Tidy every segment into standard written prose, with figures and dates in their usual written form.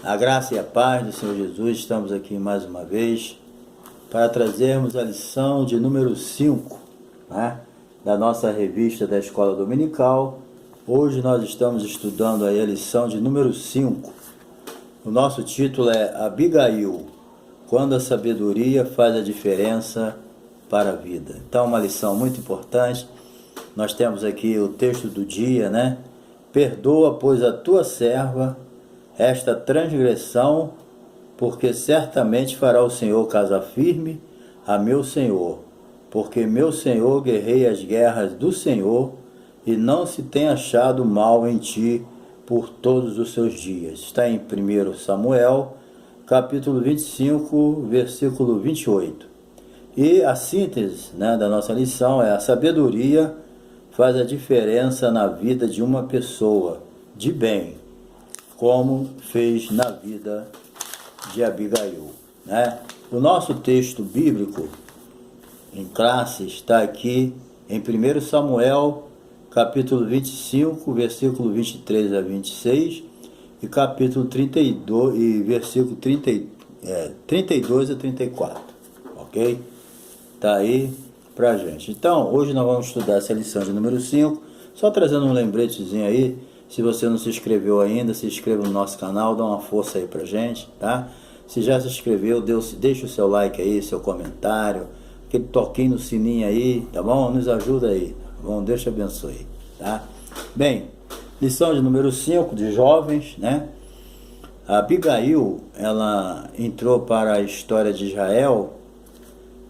A graça e a paz do Senhor Jesus, estamos aqui mais uma vez para trazermos a lição de número 5, né, da nossa revista da Escola Dominical. Hoje nós estamos estudando aí a lição de número 5. O nosso título é Abigail, quando a sabedoria faz a diferença para a vida. Então, uma lição muito importante. Nós temos aqui o texto do dia, né? Perdoa, pois, a tua serva esta transgressão, porque certamente fará o Senhor casa firme a meu Senhor, porque meu Senhor guerreia as guerras do Senhor, e não se tem achado mal em ti por todos os seus dias. Está em 1 Samuel, capítulo 25, versículo 28. E a síntese, né, da nossa lição é: a sabedoria faz a diferença na vida de uma pessoa de bem, como fez na vida de Abigail, né? O nosso texto bíblico em classe está aqui em 1 Samuel, capítulo 25, versículo 23 a 26, e capítulo 32, e versículo 32 a 34, ok? Está aí pra gente. Então, hoje nós vamos estudar essa lição de número 5, só trazendo um lembretezinho aí. Se você não se inscreveu ainda, se inscreva no nosso canal, dá uma força aí pra gente, tá? Se já se inscreveu, deixa o seu like aí, seu comentário, aquele toquinho no sininho aí, tá bom? Nos ajuda aí, tá bom? Deus te abençoe, tá? Bem, lição de número 5, de jovens, né? A Abigail, ela entrou para a história de Israel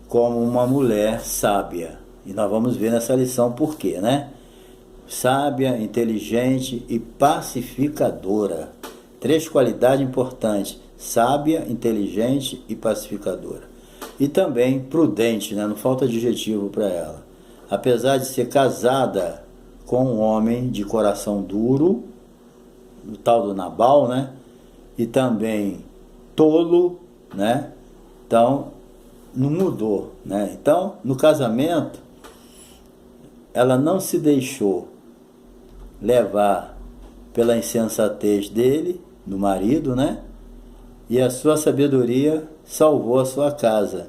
como uma mulher sábia. E nós vamos ver nessa lição por quê, né? Sábia, inteligente e pacificadora. 3 qualidades importantes: sábia, inteligente e pacificadora. E também prudente, né? Não falta adjetivo para ela. Apesar de ser casada com um homem de coração duro, o tal do Nabal, né? E também tolo, né? Então, não mudou, né? Então, no casamento, ela não se deixou levar pela insensatez dele, do marido, né? E a sua sabedoria salvou a sua casa,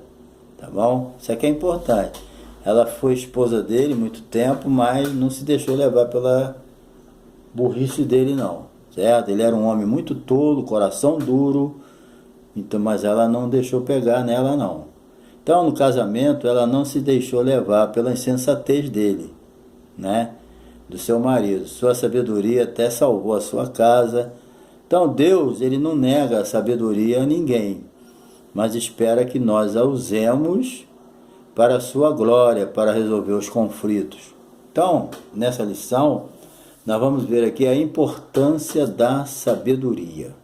tá bom? Isso aqui é importante. Ela foi esposa dele muito tempo, mas não se deixou levar pela burrice dele, não, certo? Ele era um homem muito tolo, coração duro, então, mas ela não deixou pegar nela, não. Então, no casamento, ela não se deixou levar pela insensatez dele, né? Do seu marido. Sua sabedoria até salvou a sua casa. Então, Deus, ele não nega a sabedoria a ninguém, mas espera que nós a usemos para a sua glória, para resolver os conflitos. Então, nessa lição, nós vamos ver aqui a importância da sabedoria.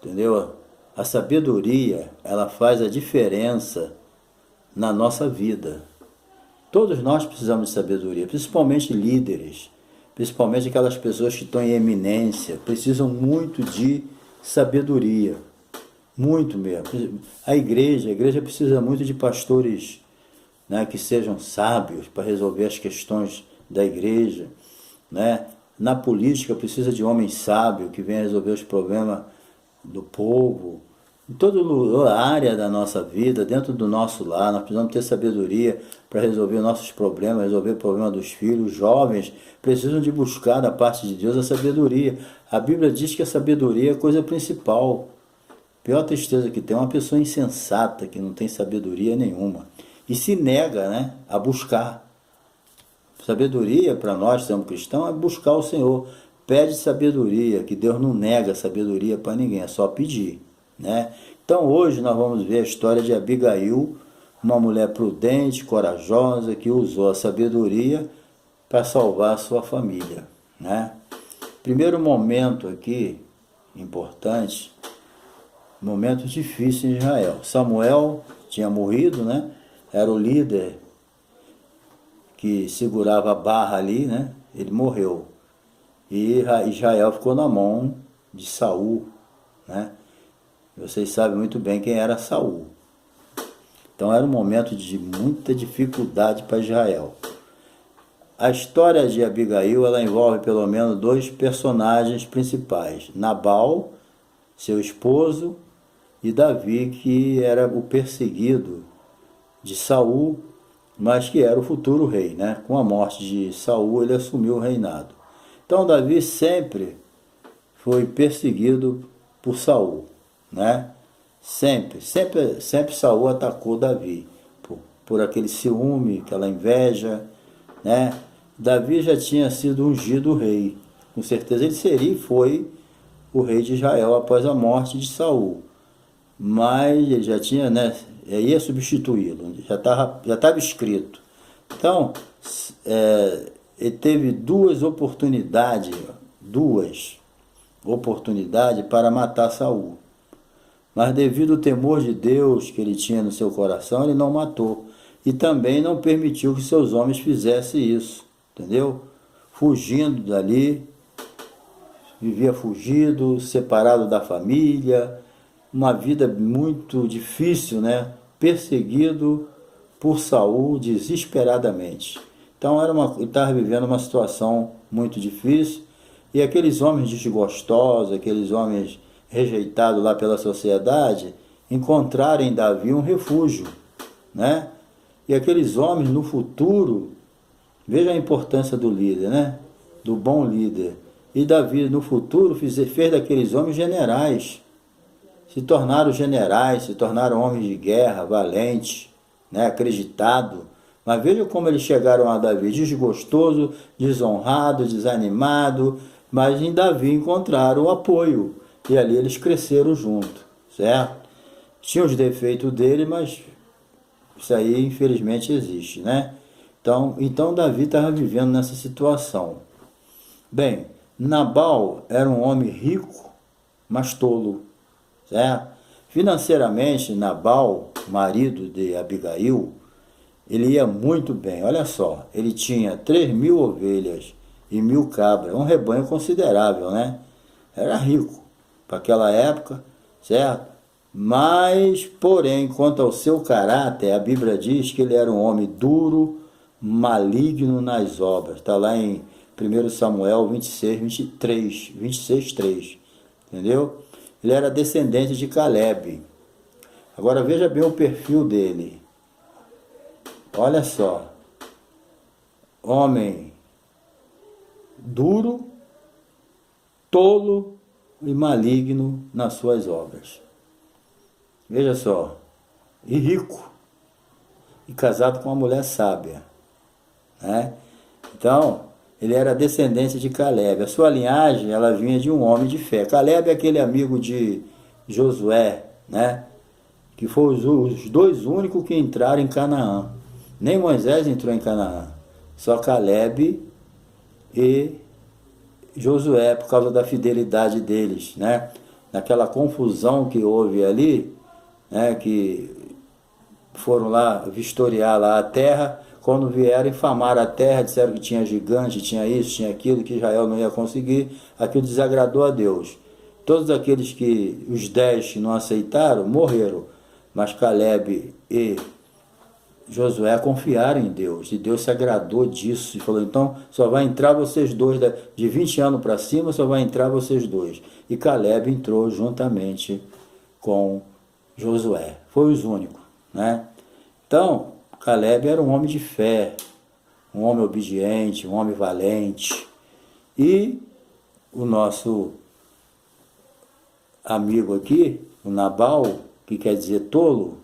Entendeu? A sabedoria, ela faz a diferença na nossa vida. Todos nós precisamos de sabedoria, principalmente líderes, principalmente aquelas pessoas que estão em eminência, precisam muito de sabedoria, muito mesmo. A igreja precisa muito de pastores, né, que sejam sábios para resolver as questões da igreja, né? Na política precisa de homens sábios que venham resolver os problemas do povo. Em toda área da nossa vida, dentro do nosso lar, nós precisamos ter sabedoria para resolver nossos problemas, resolver o problema dos filhos. Jovens precisam de buscar da parte de Deus a sabedoria. A Bíblia diz que a sabedoria é a coisa principal. Pior tristeza que tem uma pessoa insensata, que não tem sabedoria nenhuma, e se nega, né, a buscar. Sabedoria, para nós que somos cristãos, é buscar o Senhor. Pede sabedoria, que Deus não nega sabedoria para ninguém, é só pedir, né? Então hoje nós vamos ver a história de Abigail, uma mulher prudente, corajosa, que usou a sabedoria para salvar a sua família, né? Primeiro momento aqui, importante, momento difícil em Israel. Samuel tinha morrido, né? Era o líder que segurava a barra ali, né? Ele morreu. E Israel ficou na mão de Saul, né? Vocês sabem muito bem quem era Saul. Então era um momento de muita dificuldade para Israel. A história de Abigail, ela envolve pelo menos 2 personagens principais: Nabal seu esposo, e Davi, que era o perseguido de Saul, mas que era o futuro rei, né? Com a morte de Saul, ele assumiu o reinado. Então Davi sempre foi perseguido por Saul, né? Sempre Saul atacou Davi por aquele ciúme, aquela inveja, né? Davi já tinha sido ungido rei. Com certeza ele seria e foi o rei de Israel após a morte de Saul. Mas ele já tinha, né? Ia substituí-lo, já estava escrito. Então, ele teve duas oportunidades para matar Saul. Mas devido ao temor de Deus que ele tinha no seu coração, ele não matou. E também não permitiu que seus homens fizessem isso, entendeu? Fugindo dali, vivia fugido, separado da família, uma vida muito difícil, né? Perseguido por Saul desesperadamente. Então ele estava vivendo uma situação muito difícil, e aqueles homens desgostosos, aqueles homens rejeitados lá pela sociedade, encontraram em Davi um refúgio, né? E aqueles homens no futuro, veja a importância do líder, né? Do bom líder. E Davi no futuro fez daqueles homens generais. Se tornaram generais, se tornaram homens de guerra, valentes, né? Acreditados. Mas veja como eles chegaram a Davi, desgostoso, desonrado, desanimado, mas em Davi encontraram o apoio. E ali eles cresceram junto, certo? Tinha os defeitos dele, mas isso aí infelizmente existe, né? Então Davi estava vivendo nessa situação. Bem, Nabal era um homem rico, mas tolo, certo? Financeiramente, Nabal, marido de Abigail, ele ia muito bem. Olha só, ele tinha 3.000 ovelhas e 1.000 cabras, um rebanho considerável, né? Era rico para aquela época, certo? Mas, porém, quanto ao seu caráter, a Bíblia diz que ele era um homem duro, maligno nas obras. Está lá em 1 Samuel 26:3, entendeu? Ele era descendente de Calebe. Agora veja bem o perfil dele. Olha só, homem duro, tolo e maligno nas suas obras. Veja só, e rico, e casado com uma mulher sábia, né? Então, ele era descendente de Calebe. A sua linhagem, ela vinha de um homem de fé. Calebe é aquele amigo de Josué, né? Que foram os dois únicos que entraram em Canaã. Nem Moisés entrou em Canaã, só Calebe e Josué, por causa da fidelidade deles, né? Naquela confusão que houve ali, né? Que foram lá vistoriar lá a terra, quando vieram infamar a terra, disseram que tinha gigante, tinha isso, tinha aquilo, que Israel não ia conseguir, aquilo desagradou a Deus. Todos aqueles os 10 que não aceitaram, morreram, mas Calebe e Josué confiaram em Deus, e Deus se agradou disso, e falou, então só vai entrar vocês dois, de 20 anos para cima, só vai entrar vocês dois. E Calebe entrou juntamente com Josué, foi os únicos, né? Então, Calebe era um homem de fé, um homem obediente, um homem valente, e o nosso amigo aqui, o Nabal, que quer dizer tolo,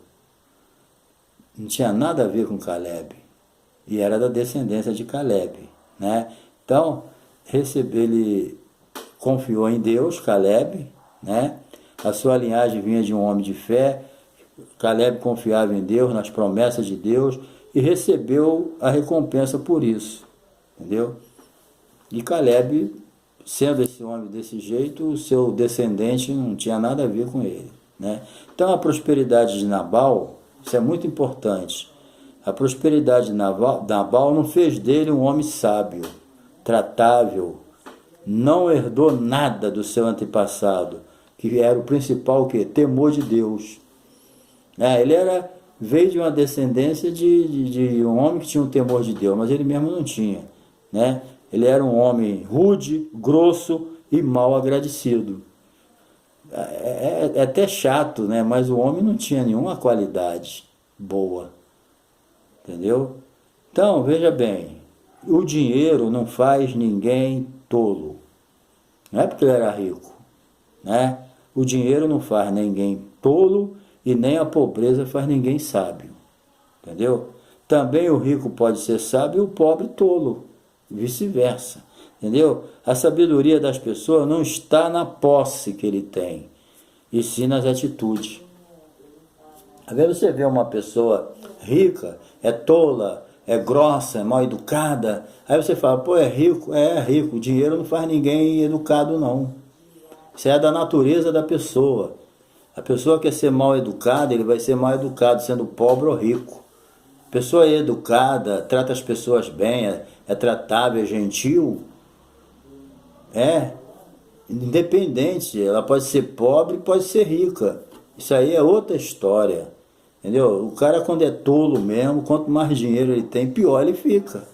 não tinha nada a ver com Calebe, e era da descendência de Calebe, né? Então, ele confiou em Deus, Calebe, né? A sua linhagem vinha de um homem de fé. Calebe confiava em Deus, nas promessas de Deus, e recebeu a recompensa por isso, entendeu? E Calebe, sendo esse homem desse jeito, o seu descendente não tinha nada a ver com ele, né? Então a prosperidade de Nabal, isso é muito importante. A prosperidade de Nabal não fez dele um homem sábio, tratável, não herdou nada do seu antepassado, que era o principal, que temor de Deus. Ele veio de uma descendência de um homem que tinha um temor de Deus, mas ele mesmo não tinha, né? Ele era um homem rude, grosso e mal agradecido. É até chato, né? Mas o homem não tinha nenhuma qualidade boa, entendeu? Então, veja bem, o dinheiro não faz ninguém tolo. Não é porque ele era rico, né? O dinheiro não faz ninguém tolo e nem a pobreza faz ninguém sábio, entendeu? Também o rico pode ser sábio e o pobre tolo, vice-versa, entendeu? A sabedoria das pessoas não está na posse que ele tem, e sim nas atitudes. Às vezes você vê uma pessoa rica, é tola, é grossa, é mal educada, aí você fala, pô, é rico, o dinheiro não faz ninguém educado não. Isso é da natureza da pessoa. A pessoa quer ser mal educada, ele vai ser mal educado sendo pobre ou rico. Pessoa educada, trata as pessoas bem, é tratável, é gentil, é independente, ela pode ser pobre, pode ser rica. Isso aí é outra história. Entendeu? O cara quando é tolo mesmo, quanto mais dinheiro ele tem, pior ele fica.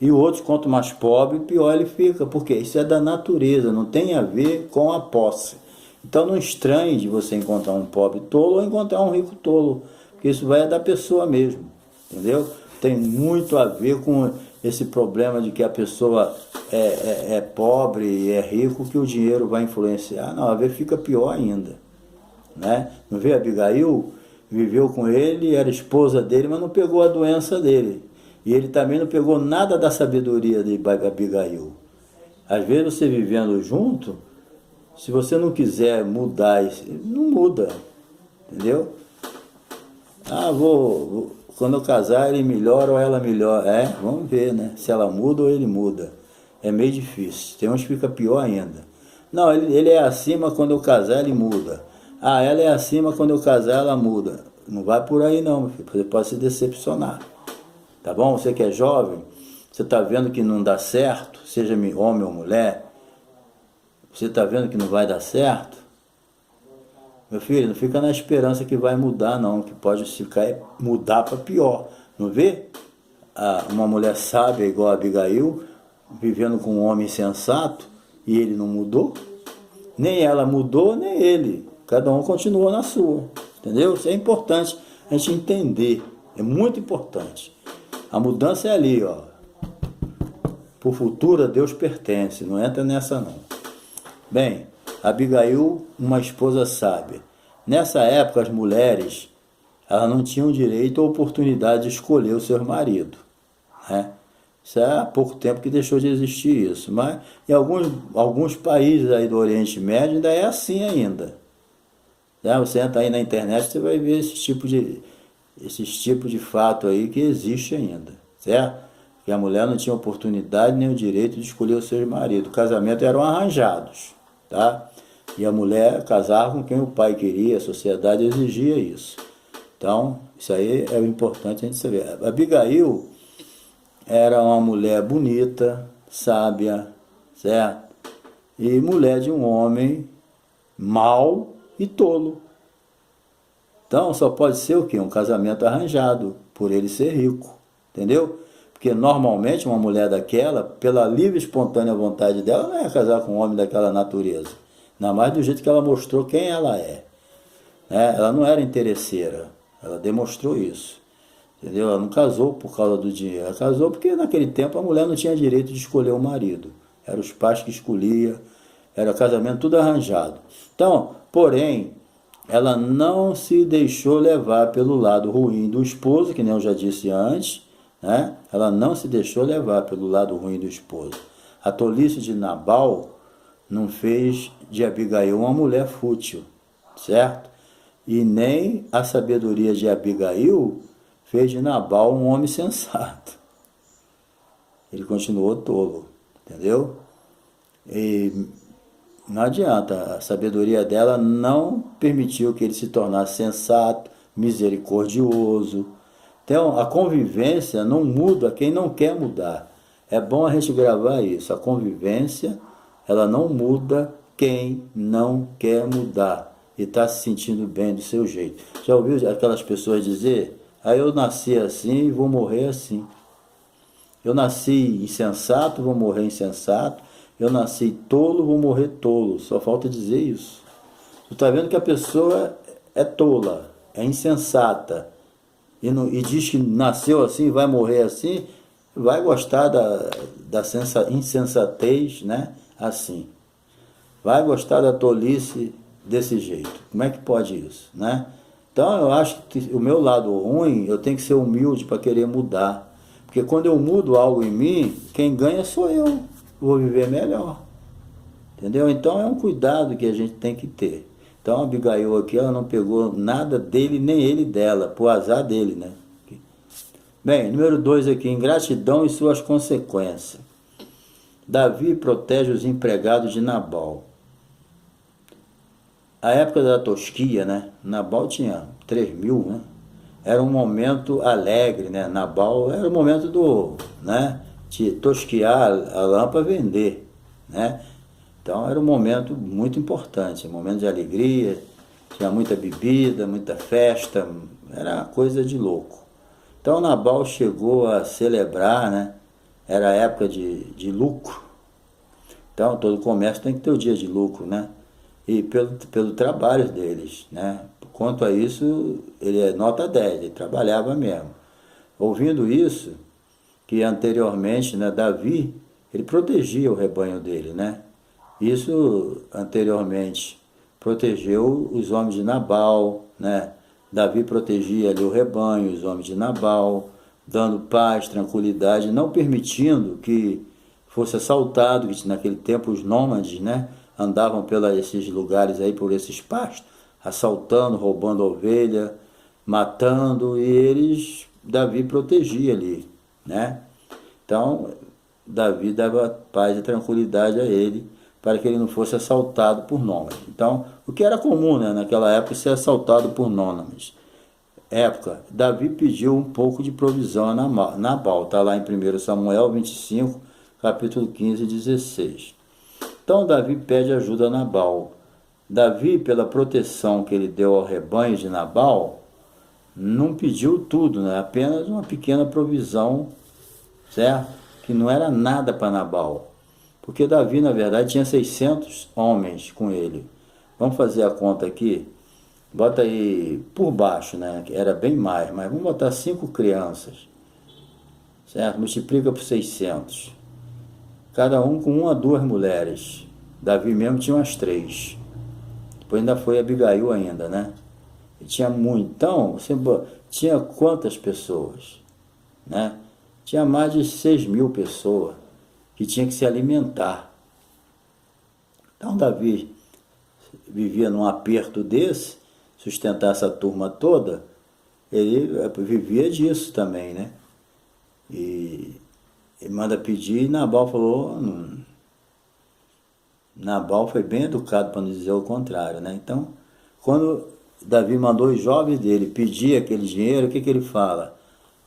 E o outro, quanto mais pobre, pior ele fica. Porque isso é da natureza, não tem a ver com a posse. Então não estranhe de você encontrar um pobre tolo ou encontrar um rico tolo. Porque isso vai da pessoa mesmo. Entendeu? Tem muito a ver com esse problema de que a pessoa é pobre e é rico, que o dinheiro vai influenciar. Não, às vezes fica pior ainda. Né? Não vê Abigail? Viveu com ele, era esposa dele, mas não pegou a doença dele. E ele também não pegou nada da sabedoria de Abigail. Às vezes você vivendo junto, se você não quiser mudar, não muda. Entendeu? Ah, quando eu casar ele melhora ou ela melhora. Vamos ver, né? Se ela muda ou ele muda. É meio difícil. Tem uns que fica pior ainda. Não, ele é assim, mas quando eu casar ele muda. Ah, ela é assim, mas quando eu casar ela muda. Não vai por aí não, meu filho. Você pode se decepcionar. Tá bom? Você que é jovem, você está vendo que não dá certo, seja homem ou mulher, você está vendo que não vai dar certo, meu filho, não fica na esperança que vai mudar não, que pode ficar mudar para pior. Não vê? Uma mulher sábia igual a Abigail, vivendo com um homem sensato, e ele não mudou? Nem ela mudou, nem ele. Cada um continuou na sua. Entendeu? Isso é importante a gente entender. É muito importante. A mudança é ali, ó. Por futuro a Deus pertence. Não entra nessa não. Bem, Abigail, uma esposa sábia. Nessa época as mulheres, elas não tinham direito ou oportunidade de escolher o seu marido, né? Isso é há pouco tempo que deixou de existir isso. Mas em alguns países aí do Oriente Médio ainda é assim ainda. Né? Você entra aí na internet, você vai ver esses tipos de fato aí que existe ainda, certo? Que a mulher não tinha oportunidade nem o direito de escolher o seu marido. O casamento eram arranjados, tá? E a mulher casava com quem o pai queria, a sociedade exigia isso. Então, isso aí é o importante a gente saber. Abigail era uma mulher bonita, sábia, certo? E mulher de um homem mau e tolo. Então só pode ser o quê? Um casamento arranjado, por ele ser rico, entendeu? Porque normalmente uma mulher daquela, pela livre e espontânea vontade dela, não ia casar com um homem daquela natureza. Ainda mais do jeito que ela mostrou quem ela é. Ela não era interesseira, ela demonstrou isso. Entendeu? Ela não casou por causa do dinheiro, ela casou porque naquele tempo a mulher não tinha direito de escolher o marido. Eram os pais que escolhiam, era casamento tudo arranjado. Então, porém, ela não se deixou levar pelo lado ruim do esposo, que nem eu já disse antes, né? Ela não se deixou levar pelo lado ruim do esposo. A tolice de Nabal não fez de Abigail uma mulher fútil, certo? E nem a sabedoria de Abigail fez de Nabal um homem sensato. Ele continuou tolo, entendeu? E não adianta, a sabedoria dela não permitiu que ele se tornasse sensato, misericordioso. Então, a convivência não muda quem não quer mudar. É bom a gente gravar isso. A convivência, ela não muda quem não quer mudar e está se sentindo bem do seu jeito. Já ouviu aquelas pessoas dizer, eu nasci assim e vou morrer assim. Eu nasci insensato, vou morrer insensato. eu nasci tolo, vou morrer tolo. Só falta dizer isso. Tu tá vendo que a pessoa é tola, é insensata, e diz que nasceu assim, vai morrer assim, vai gostar da insensatez, né? Assim. Vai gostar da tolice desse jeito. Como é que pode isso, né? Então eu acho que o meu lado ruim, eu tenho que ser humilde para querer mudar. Porque quando eu mudo algo em mim, quem ganha sou eu. Vou viver melhor. Entendeu? Então é um cuidado que a gente tem que ter. Então a Abigail aqui, ela não pegou nada dele, nem ele dela, por azar dele, né? Bem, número 2 aqui, ingratidão e suas consequências. Davi protege os empregados de Nabal. A época da tosquia, né? Nabal tinha 3.000, né? Era um momento alegre, né? Nabal era o momento né? De tosquiar a lã para vender, né? Então era um momento muito importante, um momento de alegria, tinha muita bebida, muita festa, era coisa de louco. Então Nabal chegou a celebrar, né? Era época de lucro. Então todo comércio tem que ter o dia de lucro, né? E pelo trabalho deles, né? Quanto a isso, ele é nota 10, ele trabalhava mesmo. Ouvindo isso, que anteriormente, né, Davi, ele protegia o rebanho dele, né? Isso anteriormente protegeu os homens de Nabal, né? Davi protegia ali o rebanho, os homens de Nabal, dando paz, tranquilidade, não permitindo que fosse assaltado, que naquele tempo os nômades, né, andavam pelos esses lugares aí, por esses pastos, assaltando, roubando ovelha, matando, e Davi protegia ali, né? Então, Davi dava paz e tranquilidade a ele, para que ele não fosse assaltado por nômades. Então, o que era comum, né, naquela época, ser assaltado por nômades. Davi pediu um pouco de provisão a Nabal, está lá em 1 Samuel 25, capítulo 15 e 16. Então, Davi pede ajuda a Nabal. Davi, pela proteção que ele deu ao rebanho de Nabal, não pediu tudo, né? Apenas uma pequena provisão, certo? Que não era nada para Nabal. Porque Davi, na verdade, tinha 600 homens com ele. Vamos fazer a conta aqui. Bota aí por baixo, né? Era bem mais, mas vamos botar 5 crianças. Certo? Multiplica por 600. Cada um com 1 a 2 mulheres. Davi mesmo tinha umas 3. Depois ainda foi Abigail ainda, né? E tinha muito. Então, você tinha quantas pessoas? Né? Tinha mais de 6.000 pessoas que tinha que se alimentar. Então Davi vivia num aperto desse, sustentar essa turma toda, ele vivia disso também, né? E ele manda pedir, e Nabal falou, Nabal foi bem educado para não dizer o contrário, né? Então, quando Davi mandou os jovens dele pedir aquele dinheiro, o que ele fala?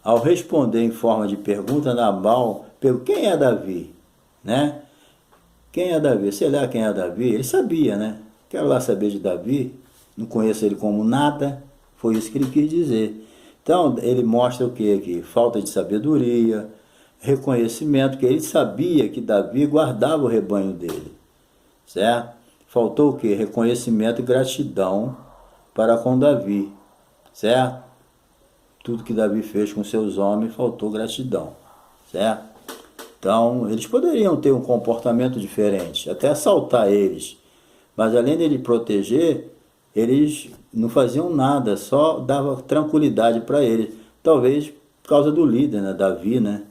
Ao responder em forma de pergunta, Nabal perguntou, quem é Davi? Né? Quem é Davi? Sei lá quem é Davi. Ele sabia, né? Quero lá saber de Davi. Não conheço ele como nada. Foi isso que ele quis dizer. Então, ele mostra o que aqui? Falta de sabedoria, reconhecimento, que ele sabia que Davi guardava o rebanho dele. Certo? Faltou o que? Reconhecimento e gratidão para com Davi. Certo? Tudo que Davi fez com seus homens, faltou gratidão. Certo? Então, eles poderiam ter um comportamento diferente, até assaltar eles. Mas além de ele proteger, eles não faziam nada, só dava tranquilidade para eles. Talvez por causa do líder, né, Davi, né?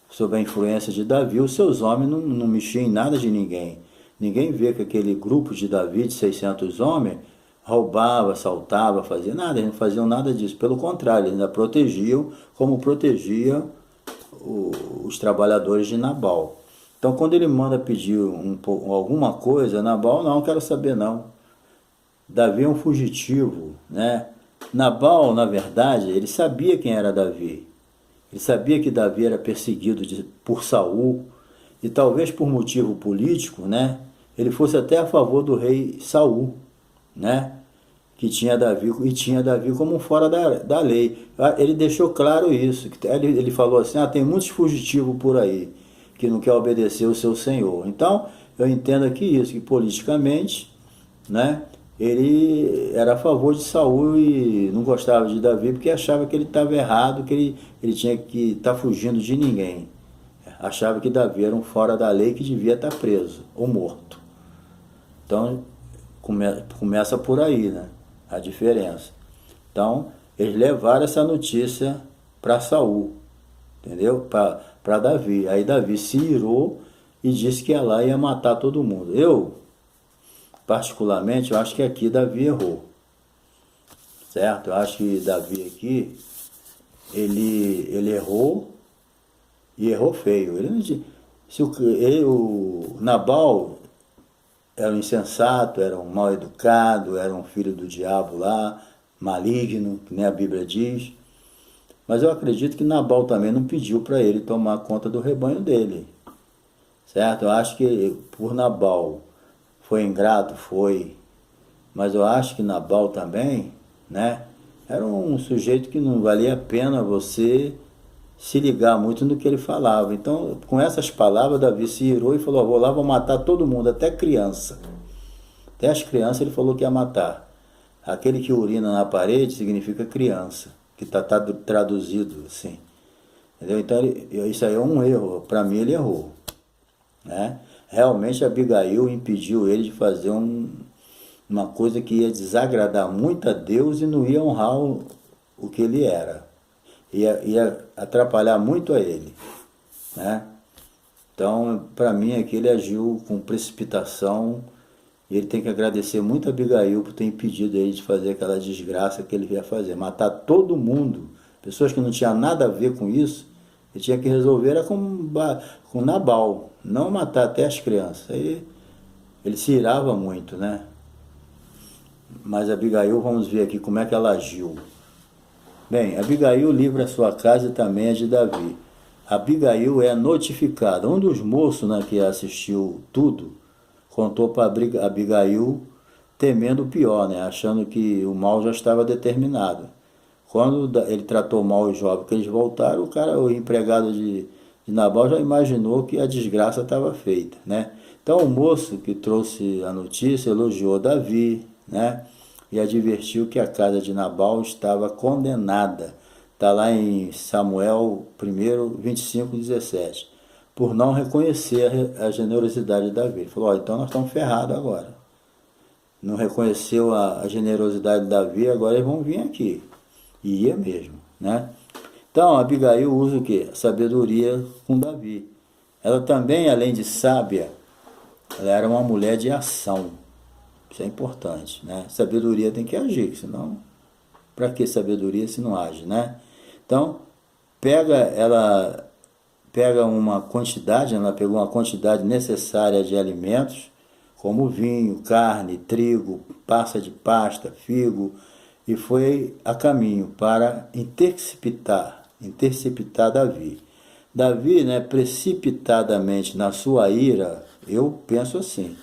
Sob a influência de Davi, os seus homens não mexiam em nada de ninguém. Ninguém vê que aquele grupo de Davi, de 600 homens, roubava, assaltava, fazia nada. Eles não faziam nada disso. Pelo contrário, eles ainda protegiam como protegiam os trabalhadores de Nabal. Então, quando ele manda pedir alguma coisa, Nabal, não quero saber não. Davi é um fugitivo, né? Nabal, na verdade, ele sabia quem era Davi. Ele sabia que Davi era perseguido por Saul, e talvez por motivo político, né? Ele fosse até a favor do rei Saul, né? Que tinha Davi, e tinha Davi como fora da lei. Ele deixou claro isso. Ele falou assim, tem muitos fugitivos por aí, que não quer obedecer o seu senhor. Então, eu entendo aqui isso, que politicamente, né, ele era a favor de Saul e não gostava de Davi porque achava que ele estava errado, que ele tinha que estar fugindo de ninguém. Achava que Davi era um fora da lei que devia estar preso ou morto. Então, começa por aí, né, a diferença. Então, eles levaram essa notícia para Saul, entendeu? Para Davi. Aí Davi se irou e disse que ia lá e ia matar todo mundo. Eu, particularmente, eu acho que aqui Davi errou, certo? Eu acho que Davi aqui, ele errou e errou feio. Ele não, se o Nabal era um insensato, era um mal educado, era um filho do diabo lá, maligno, que nem a Bíblia diz. Mas eu acredito que Nabal também não pediu para ele tomar conta do rebanho dele, certo? Eu acho que por Nabal foi ingrato, foi, mas eu acho que Nabal também, né, era um sujeito que não valia a pena você se ligar muito no que ele falava. Então, com essas palavras, Davi se irou e falou, vou lá, vou matar todo mundo, até criança. Até as crianças ele falou que ia matar. Aquele que urina na parede significa criança, que está traduzido assim. Entendeu? Então, isso aí é um erro. Para mim, ele errou, né? Realmente, Abigail impediu ele de fazer uma coisa que ia desagradar muito a Deus e não ia honrar o que ele era. Ia atrapalhar muito a ele, né? Então, para mim, aqui ele agiu com precipitação e ele tem que agradecer muito a Abigail por ter impedido ele de fazer aquela desgraça que ele ia fazer, matar todo mundo, pessoas que não tinham nada a ver com isso. Ele tinha que resolver era com Nabal, não matar até as crianças. Aí ele se irava muito, né? Mas Abigail, vamos ver aqui como é que ela agiu. Bem, Abigail livra a sua casa e também a de Davi. Abigail é notificada. Um dos moços, né, que assistiu tudo, contou para Abigail temendo o pior, né, achando que o mal já estava determinado. Quando ele tratou mal os jovens que eles voltaram, o empregado de Nabal já imaginou que a desgraça estava feita, né? Então o moço que trouxe a notícia elogiou Davi, né? E advertiu que a casa de Nabal estava condenada. Está lá em Samuel 1, 25, 17. Por não reconhecer a generosidade de Davi. Ele falou, então nós estamos ferrados agora. Não reconheceu a generosidade de Davi, agora eles vão vir aqui. E ia mesmo, né? Então, Abigail usa o quê? A sabedoria com Davi. Ela também, além de sábia, ela era uma mulher de ação. Isso é importante, né? Sabedoria tem que agir, senão, para que sabedoria se não age, né? Então, ela pega uma quantidade, ela pegou uma quantidade necessária de alimentos, como vinho, carne, trigo, passa de pasta, figo, e foi a caminho para interceptar Davi. Davi, né, precipitadamente na sua ira, eu penso assim,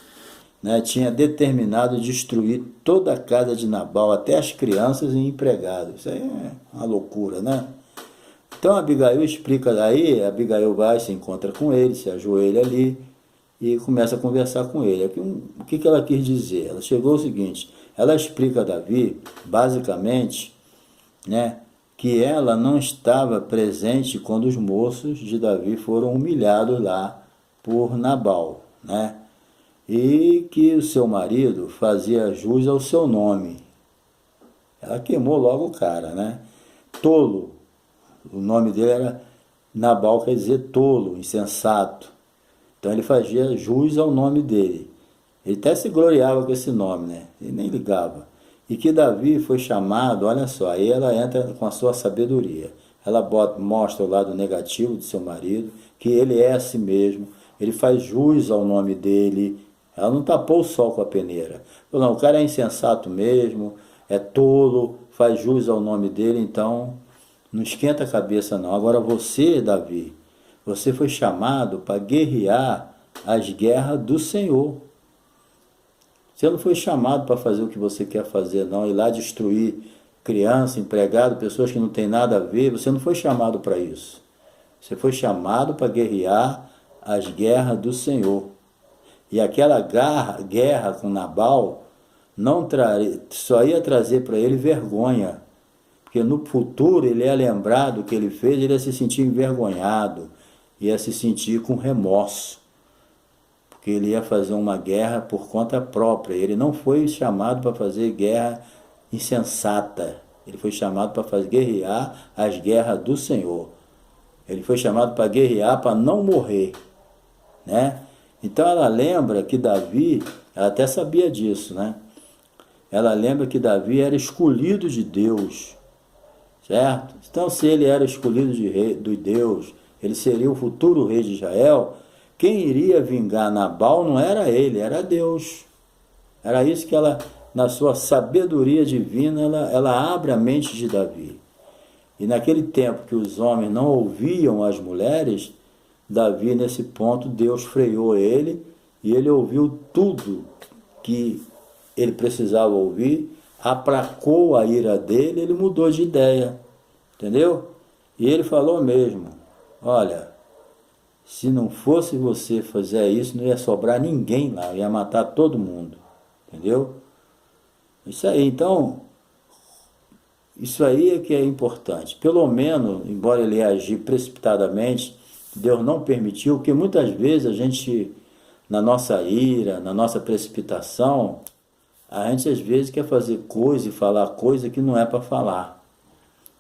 né, tinha determinado destruir toda a casa de Nabal, até as crianças e empregados. Isso aí é uma loucura, né? Então Abigail explica daí, Abigail vai, se encontra com ele, se ajoelha ali e começa a conversar com ele. O que ela quis dizer? Ela chegou ao seguinte, ela explica a Davi, basicamente, né, que ela não estava presente quando os moços de Davi foram humilhados lá por Nabal, né? E que o seu marido fazia jus ao seu nome. Ela queimou logo o cara, né? Tolo. O nome dele era Nabal, quer dizer tolo, insensato. Então ele fazia jus ao nome dele. Ele até se gloriava com esse nome, né? Ele nem ligava. E que Davi foi chamado, olha só, aí ela entra com a sua sabedoria. Ela mostra o lado negativo do seu marido, que ele é a si mesmo, ele faz jus ao nome dele. Ela não tapou o sol com a peneira. Falou, não, o cara é insensato mesmo, é tolo, faz jus ao nome dele, então não esquenta a cabeça não. Agora você, Davi, você foi chamado para guerrear as guerras do Senhor. Você não foi chamado para fazer o que você quer fazer, não. Ir lá destruir criança, empregado, pessoas que não têm nada a ver. Você não foi chamado para isso. Você foi chamado para guerrear as guerras do Senhor. E aquela guerra com Nabal só ia trazer para ele vergonha. Porque no futuro ele ia lembrar do que ele fez, ele ia se sentir envergonhado, ia se sentir com remorso. Porque ele ia fazer uma guerra por conta própria. Ele não foi chamado para fazer guerra insensata. Ele foi chamado para guerrear as guerras do Senhor. Ele foi chamado para guerrear para não morrer, né? Então ela lembra que Davi, ela até sabia disso, né? Ela lembra que Davi era escolhido de Deus, certo? Então se ele era escolhido de Deus, ele seria o futuro rei de Israel. Quem iria vingar Nabal não era ele, era Deus. Era isso que ela, na sua sabedoria divina, ela abre a mente de Davi. E naquele tempo que os homens não ouviam as mulheres, Davi, nesse ponto, Deus freou ele e ele ouviu tudo que ele precisava ouvir, aplacou a ira dele, ele mudou de ideia, entendeu? E ele falou mesmo, olha, se não fosse você fazer isso, não ia sobrar ninguém lá, ia matar todo mundo, entendeu? Isso aí, então, isso aí é que é importante. Pelo menos, embora ele agir precipitadamente, Deus não permitiu, porque muitas vezes a gente, na nossa ira, na nossa precipitação, a gente às vezes quer fazer coisa e falar coisa que não é para falar,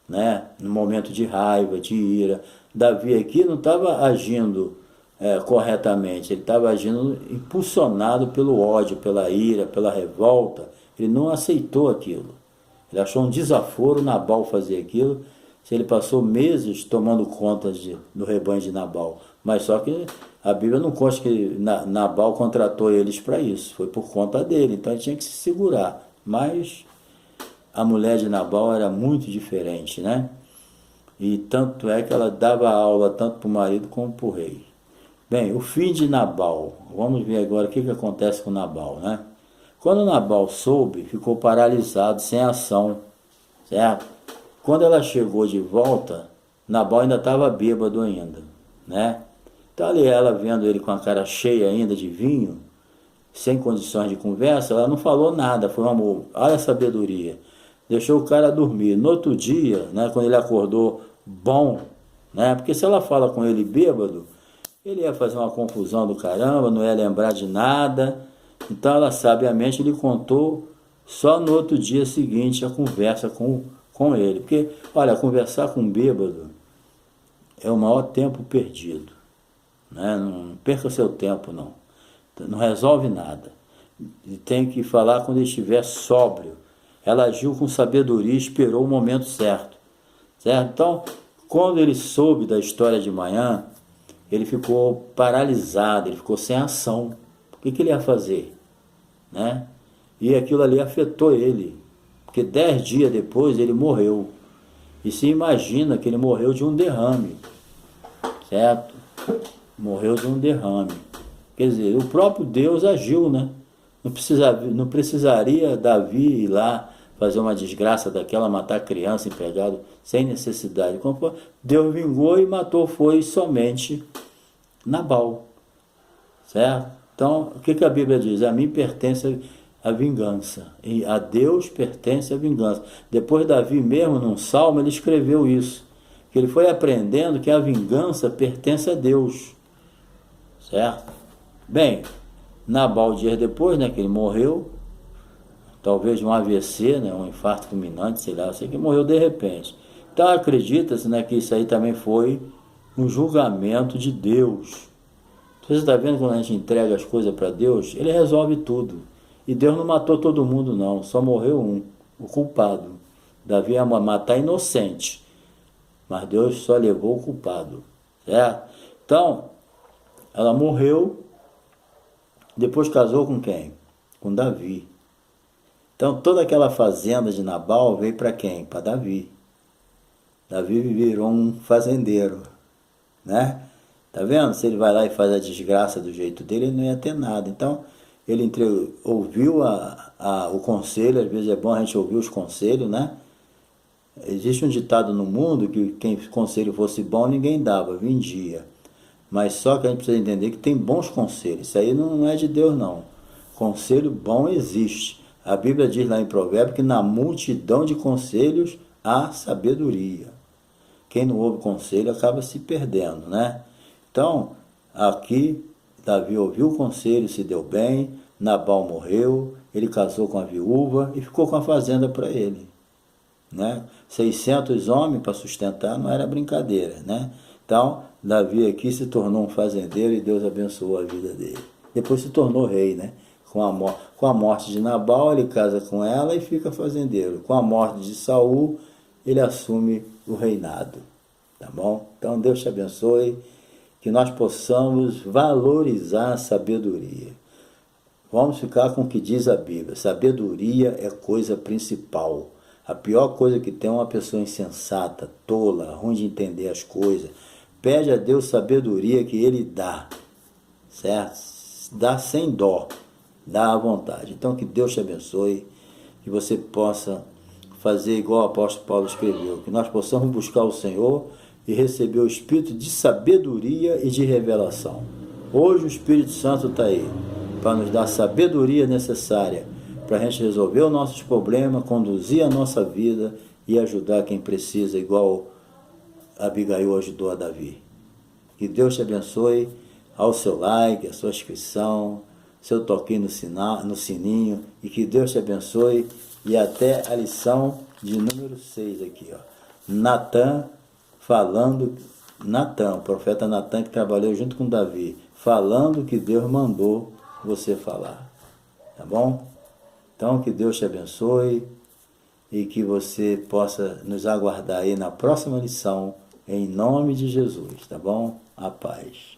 né? No momento de raiva, de ira. Davi aqui não estava agindo corretamente, ele estava agindo impulsionado pelo ódio, pela ira, pela revolta. Ele não aceitou aquilo. Ele achou um desaforo Nabal fazer aquilo. Se ele passou meses tomando conta do rebanho de Nabal. Mas só que a Bíblia não consta que Nabal contratou eles para isso. Foi por conta dele. Então ele tinha que se segurar. Mas a mulher de Nabal era muito diferente, né? E tanto é que ela dava aula tanto para o marido como para o rei. Bem, o fim de Nabal. Vamos ver agora o que acontece com Nabal, né? Quando Nabal soube, ficou paralisado, sem ação, certo? Quando ela chegou de volta, Nabal ainda estava bêbado ainda, né? Então ali ela vendo ele com a cara cheia ainda de vinho, sem condições de conversa, ela não falou nada, foi um amor, olha a sabedoria. Deixou o cara dormir. No outro dia, né, quando ele acordou bom, né? Porque se ela fala com ele bêbado, ele ia fazer uma confusão do caramba, não ia lembrar de nada. Então ela sabiamente lhe contou só no outro dia seguinte a conversa com ele. Porque, olha, conversar com um bêbado é o maior tempo perdido, né? Não perca seu tempo, não. Não resolve nada. E tem que falar quando ele estiver sóbrio. Ela agiu com sabedoria e esperou o momento certo, certo? Então, quando ele soube da história de manhã, ele ficou paralisado, ele ficou sem ação. O que ele ia fazer, né? E aquilo ali afetou ele, porque 10 dias depois ele morreu. E se imagina que ele morreu de um derrame, certo? Morreu de um derrame. Quer dizer, o próprio Deus agiu, né? Não precisaria Davi ir lá fazer uma desgraça daquela, matar criança empregado sem necessidade. Deus vingou e matou, foi somente Nabal, certo? Então, o que a Bíblia diz? A mim pertence a vingança, e a Deus pertence a vingança. Depois Davi mesmo, num salmo, ele escreveu isso, que ele foi aprendendo que a vingança pertence a Deus, certo? Bem, Nabal, dias depois, né, que ele morreu, talvez de um AVC, né, um infarto fulminante, sei lá, sei que morreu de repente. Então acredita-se, né, que isso aí também foi um julgamento de Deus. Você está vendo quando a gente entrega as coisas para Deus, ele resolve tudo. E Deus não matou todo mundo não, só morreu um, o culpado. Davi ia matar inocente, mas Deus só levou o culpado, certo? Então, ela morreu, depois casou com quem? Com Davi. Então toda aquela fazenda de Nabal veio para quem? Para Davi. Davi virou um fazendeiro, né? Tá vendo? Se ele vai lá e faz a desgraça do jeito dele, ele não ia ter nada. Então ele ouviu o conselho, às vezes é bom a gente ouvir os conselhos, né? Existe um ditado no mundo que quem conselho fosse bom ninguém dava, vendia. Mas só que a gente precisa entender que tem bons conselhos. Isso aí não é de Deus, não. Conselho bom existe. A Bíblia diz lá em Provérbios que na multidão de conselhos há sabedoria. Quem não ouve conselho acaba se perdendo, né? Então, aqui, Davi ouviu o conselho, se deu bem, Nabal morreu, ele casou com a viúva e ficou com a fazenda para ele, né? 600 homens para sustentar não era brincadeira, né? Então, Davi aqui se tornou um fazendeiro e Deus abençoou a vida dele. Depois se tornou rei, né? Com a morte de Nabal, ele casa com ela e fica fazendeiro. Com a morte de Saul, ele assume o reinado, tá bom? Então, Deus te abençoe, que nós possamos valorizar a sabedoria. Vamos ficar com o que diz a Bíblia. Sabedoria é coisa principal. A pior coisa que tem é uma pessoa insensata, tola, ruim de entender as coisas. Pede a Deus sabedoria que Ele dá, certo? Dá sem dó, dá à vontade. Então que Deus te abençoe, que você possa fazer igual o apóstolo Paulo escreveu, que nós possamos buscar o Senhor e receber o Espírito de sabedoria e de revelação. Hoje o Espírito Santo está aí, para nos dar a sabedoria necessária para a gente resolver os nossos problemas, conduzir a nossa vida e ajudar quem precisa, igual Abigail ajudou a Davi. Que Deus te abençoe, ao seu like, a sua inscrição, seu toquinho no sininho, e que Deus te abençoe, e até a lição de número 6 aqui, ó. O profeta Natan, que trabalhou junto com Davi, falando o que Deus mandou você falar, tá bom? Então, que Deus te abençoe e que você possa nos aguardar aí na próxima lição, em nome de Jesus, tá bom? A paz.